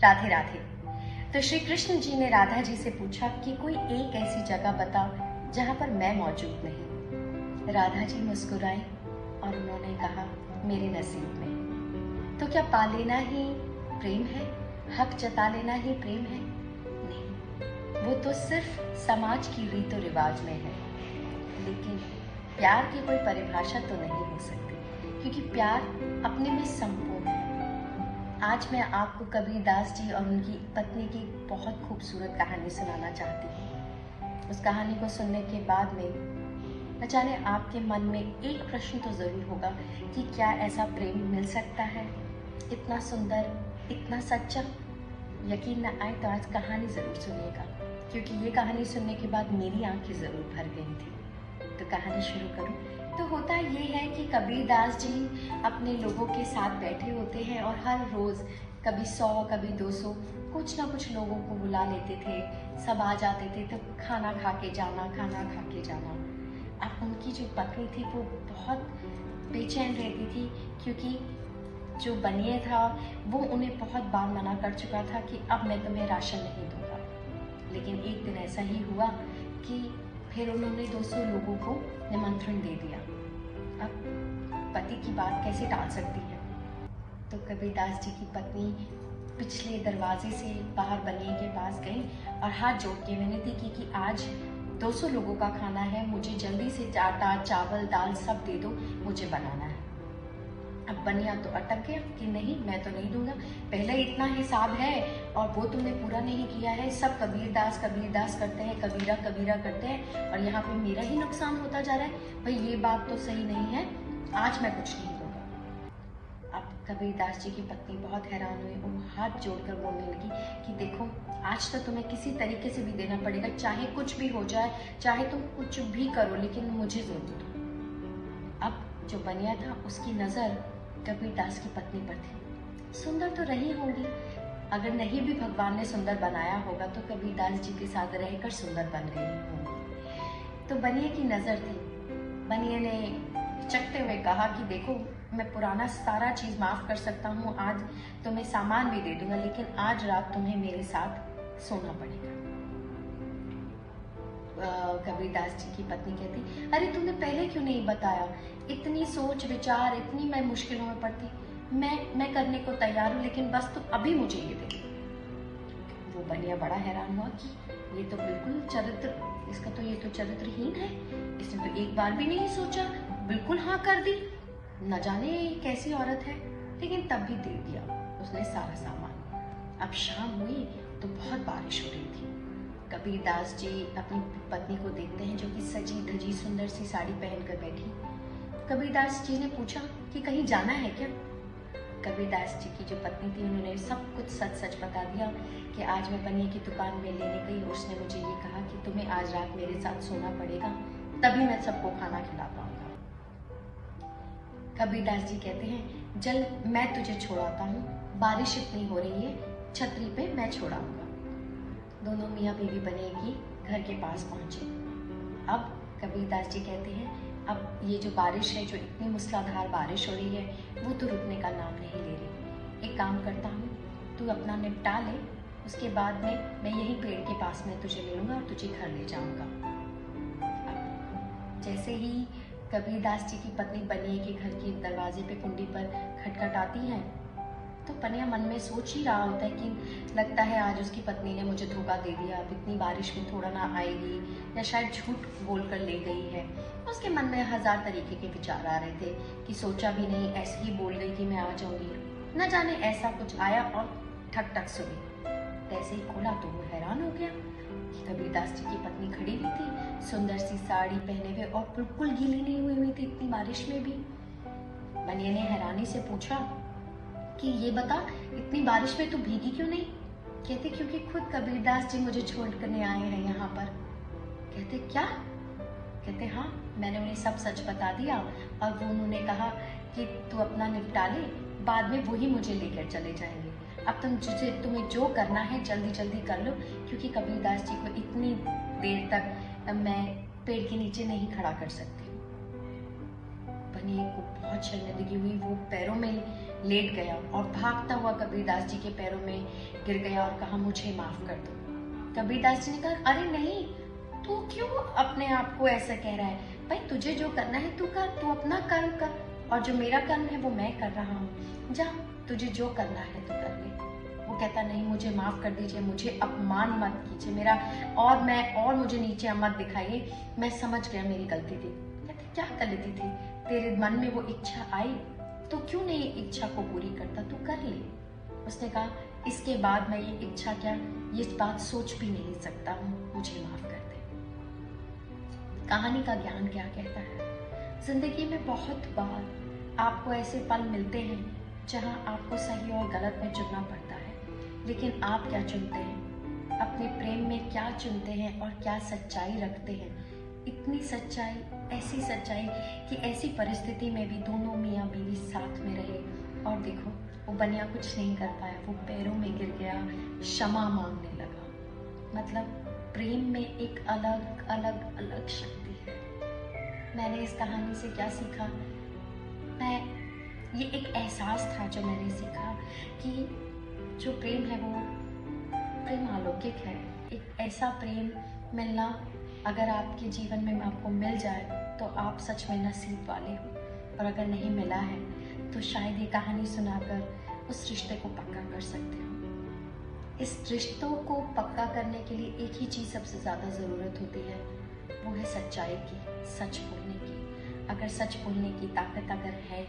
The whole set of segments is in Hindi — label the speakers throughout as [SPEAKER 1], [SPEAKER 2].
[SPEAKER 1] राधे राधे। तो श्री कृष्ण जी ने राधा जी से पूछा कि कोई एक ऐसी जगह बता जहां पर मैं मौजूद नहीं। राधा जी मुस्कुराई और उन्होंने कहा, मेरे नसीब में। तो क्या पा लेना ही प्रेम है? हक जता लेना ही प्रेम है? नहीं, वो तो सिर्फ समाज की रीतो रिवाज में है। लेकिन प्यार की कोई परिभाषा तो नहीं हो सकती, क्योंकि प्यार अपने में संपूर्ण है। आज मैं आपको कबीरदास जी और उनकी पत्नी की बहुत खूबसूरत कहानी सुनाना चाहती हूँ। उस कहानी को सुनने के बाद में न जाने आपके मन में एक प्रश्न तो जरूर होगा कि क्या ऐसा प्रेम मिल सकता है, इतना सुंदर, इतना सच्चा। यकीन न आए तो आज कहानी जरूर सुनिएगा, क्योंकि ये कहानी सुनने के बाद मेरी आंखें जरूर भर गई थी। तो कहानी शुरू करूं तो होता ये है कि कबीरदास जी अपने लोगों के साथ बैठे होते हैं और हर रोज कभी 100 कभी 200 कुछ ना कुछ लोगों को बुला लेते थे। सब आ जाते थे तो खाना खा के जाना, खाना खा के जाना। अब उनकी जो पत्नी थी वो बहुत बेचैन रहती थी, क्योंकि जो बनिए था वो उन्हें बहुत बार मना कर चुका था कि अब मैं तुम्हें राशन नहीं दूंगा। लेकिन एक दिन ऐसा ही हुआ कि फिर उन्होंने 200 लोगों को निमंत्रण दे दिया। अब पति की बात कैसे टाल सकती है? तो कबीरदास जी की पत्नी पिछले दरवाजे से बाहर बनिए के पास गई और हाथ जोड़ के विनती की कि आज 200 लोगों का खाना है, मुझे जल्दी से आटा, चावल, दाल सब दे दो, मुझे बनाना है। अब बनिया तो अटक गया कि नहीं, मैं तो नहीं दूंगा, पहले इतना हिसाब है और वो तुमने पूरा नहीं किया है। सब कबीरदास कबीरदास करते हैं, कबीरा कबीरा करते हैं और यहाँ पे मेरा ही नुकसान होता जा रहा है। भाई ये बात तो सही नहीं है, आज मैं कुछ नहीं दूंगा। अब कबीरदास जी की पत्नी बहुत हैरान हुई, वो हाथ जोड़कर बोलने लगी कि देखो, आज तो तुम्हें किसी तरीके से भी देना पड़ेगा, चाहे कुछ भी हो जाए, चाहे तुम कुछ भी करो, लेकिन मुझे जरूर दो। अब जो बनिया था उसकी नजर कबीरदास की पत्नी पर थी। सुंदर तो रही होंगी, अगर नहीं भी भगवान ने सुंदर बनाया होगा तो कबीरदास जी के साथ रहकर सुंदर बन गई होंगी। तो बनिए की नजर थी। बनिए ने चकते हुए कहा कि देखो, मैं पुराना सारा चीज माफ कर सकता हूँ, आज तुम्हें सामान भी दे दूंगा, लेकिन आज रात तुम्हें मेरे साथ सोना पड़ेगा। कबीरदास जी की पत्नी कहती, अरे तुमने पहले क्यों नहीं बताया? इतनी सोच विचार, इतनी मैं मुश्किलों में पड़ती, मैं करने को तैयार हूँ, लेकिन बस तुम अभी मुझे ये दे। वो बनिया बड़ा हैरान हुआ कि ये तो बिल्कुल चरित्र, इसका तो ये तो चरित्रहीन है, इसने तो एक बार भी नहीं सोचा, बिल्कुल हाँ कर दी, न जाने कैसी औरत है। लेकिन तब भी दे दिया उसने सारा सामान। अब शाम हुई तो बहुत बारिश हो रही थी। कबीरदास जी अपनी पत्नी को देखते हैं जो कि सजी धजी सुंदर सी साड़ी पहनकर बैठी। कबीरदास जी ने पूछा कि कहीं जाना है क्या? कबीरदास जी की जो पत्नी थी उन्होंने सब कुछ सच सच बता दिया कि आज मैं बनिए की दुकान में लेने गई, उसने मुझे ये कहा कि तुम्हें आज रात मेरे साथ सोना पड़ेगा, तभी मैं सबको खाना खिला पाऊंगा। कबीरदास जी कहते हैं, जल मैं तुझे छोड़ाता हूँ, बारिश इतनी हो रही है, छतरी पे मैं छोड़ाऊंगा। दोनों मियाँ बीवी बनिए की घर के पास पहुंचे। अब कबीरदास जी कहते हैं, अब ये जो बारिश है, जो इतनी मूसलाधार बारिश हो रही है, वो तो रुकने का नाम नहीं ले रही। एक काम करता हूँ, तू अपना निपटा ले, उसके बाद में मैं यही पेड़ के पास में तुझे ले लूंगा और तुझे घर ले जाऊंगा। अब जैसे ही कबीरदास जी की पत्नी बनिए के घर के दरवाजे पे कुंडी पर खटखटाती है, तो बनिया मन में सोच ही रहा होता है कि लगता है आज उसकी पत्नी ने मुझे धोखा दे दिया, अब इतनी बारिश में थोड़ा ना आएगी, या शायद झूठ बोलकर ले गई है। उसके मन में 1000 तरीके के विचार आ रहे थे कि सोचा भी नहीं, ऐसे ही बोल गई कि मैं आ जाऊंगी, न जाने ऐसा कुछ आया और ठक ठक सुनी। तैसे ही खोला तो वो हैरान हो गया कि कबीरदास जी की पत्नी खड़ी हुई थी, सुंदर सी साड़ी पहने हुए और बिल्कुल गीली नहीं हुई थी इतनी बारिश में भी। बनिए ने हैरानी से पूछा कि ये बता, इतनी बारिश में तू भीगी क्यों नहीं? कहते, क्योंकि खुद कबीरदास जी मुझे छोड़ करने आए हैं यहाँ पर। कहते, क्या? कहते, हाँ, मैंने उन्हें सब सच बता दिया और वो उन्होंने कहा कि तू अपना निपटा ले, बाद में वही मुझे लेकर चले जाएंगे। अब तुम्हें जो करना है जल्दी जल्दी कर लो, क्योंकि कबीरदास जी को इतनी देर तक मैं पेड़ के नीचे नहीं खड़ा कर सकती। बनिए को बहुत शर्मिंदगी हुई, वो पैरों में लेट गया और भागता हुआ कबीरदास जी के पैरों में गिर गया और कहा, मुझे माफ कर दो। कबीरदास जी ने कहा, अरे नहीं, तू क्यों अपने आप को ऐसा कह रहा है? भाई तुझे जो करना है तू कर, तू अपना कर्म कर, और जो मेरा कर्म है वो मैं कर रहा हूँ। जा, तुझे जो करना है तो कर ले। वो कहता, नहीं, मुझे माफ कर दीजिए, मुझे अपमान मत कीजिए मेरा, और मुझे नीचे मत दिखाइए, मैं समझ गया मेरी गलती थी। कहते, क्या गलती थी? तेरे मन में वो इच्छा आई तो क्यों नहीं इच्छा को पूरी करता, तू कर ले। उसने कहा, इसके बाद मैं ये इच्छा क्या, ये बात सोच भी नहीं सकता हूँ, मुझे माफ कर दे। कहानी का ज्ञान क्या कहता है? जिंदगी में बहुत बार आपको ऐसे पल मिलते हैं जहां आपको सही और गलत में चुनना पड़ता है, लेकिन आप क्या चुनते हैं? अपने प्रेम में क्या चुनते हैं और क्या सच्चाई रखते हैं? इतनी सच्चाई, ऐसी सच्चाई कि ऐसी परिस्थिति में भी दोनों मियाँ बीवी साथ में रहे, और देखो वो बनिया कुछ नहीं कर पाया, वो पैरों में गिर गया, क्षमा मांगने लगा। मतलब प्रेम में एक अलग अलग अलग शक्ति है। मैंने इस कहानी से क्या सीखा? ये एक एहसास था जो मैंने सीखा कि जो प्रेम है वो प्रेम अलौकिक है। एक ऐसा प्रेम मिलना अगर आपके जीवन में आपको मिल जाए तो आप सच में नसीब वाले हो, और अगर नहीं मिला है तो शायद ये कहानी सुनाकर उस रिश्ते को पक्का कर सकते हो। इस रिश्तों को पक्का करने के लिए एक ही चीज़ सबसे ज़्यादा ज़रूरत होती है, वो है सच्चाई की, सच बोलने की। अगर सच बोलने की ताकत अगर है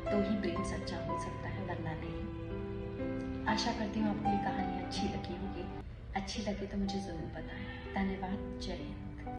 [SPEAKER 1] तो ही प्रेम सच्चा हो सकता है, वरना नहीं। आशा करती हूँ आपको ये कहानी अच्छी लगी होगी। अच्छी लगे तो मुझे ज़रूर बताएं। धन्यवाद। जय हिंद।